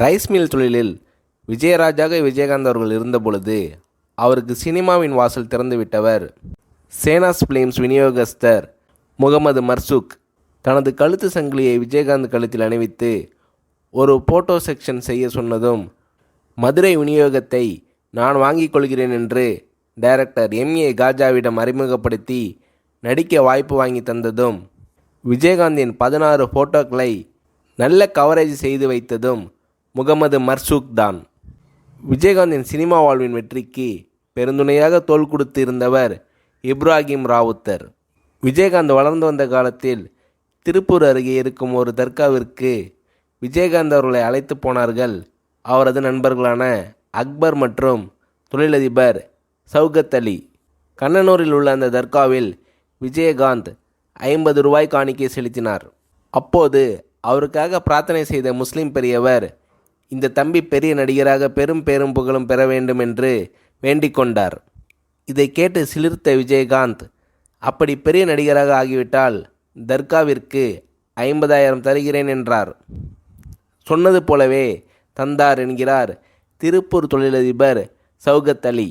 Rice mill தொழிலில் விஜயராஜாக விஜயகாந்த் அவர்கள் இருந்தபொழுது அவருக்கு சினிமாவின் வாசல் திறந்துவிட்டவர் சேனாஸ் பிலிம்ஸ் விநியோகஸ்தர் முகமது மர்சூக். தனது கழுத்து சங்கிலியை விஜயகாந்த் கழுத்தில் அணிவித்து ஒரு போட்டோ செக்ஷன் செய்ய சொன்னதும் மதுரை விநியோகத்தை நான் வாங்கிக் கொள்கிறேன் என்று டைரக்டர் M.A. காஜாவிடம் அறிமுகப்படுத்தி நடிக்க வாய்ப்பு வாங்கி தந்ததும் விஜயகாந்தின் 16 போட்டோக்களை நல்ல கவரேஜ் செய்து வைத்ததும் முகமது மர்சூக் தான். விஜயகாந்தின் சினிமா வாழ்வின் வெற்றிக்கு பெருந்துணையாக தோள் கொடுத்து இருந்தவர் இப்ராஹிம் ராவுத்தர். விஜயகாந்த் வளர்ந்து வந்த காலத்தில் திருப்பூர் அருகே இருக்கும் ஒரு தர்காவிற்கு விஜயகாந்த் அவர்களை அழைத்து போனார்கள் அவரது நண்பர்களான அக்பர் மற்றும் தொழிலதிபர் சௌகத் அலி. கண்ணனூரில் உள்ள அந்த தர்காவில் விஜயகாந்த் 50 ரூபாய் காணிக்கை செலுத்தினார். அப்போது அவருக்காக பிரார்த்தனை செய்த முஸ்லிம் பெரியவர் இந்த தம்பி பெரிய நடிகராக பெரும் புகழும் பெற வேண்டும் என்று வேண்டிக் கொண்டார். இதை கேட்டு சிலிர்த்த விஜயகாந்த், அப்படி பெரிய நடிகராக ஆகிவிட்டால் தர்காவிற்கு 50,000 தருகிறேன் என்றார். சொன்னது போலவே தந்தார் என்கிறார் திருப்பூர் தொழிலதிபர் சௌகத் அலி.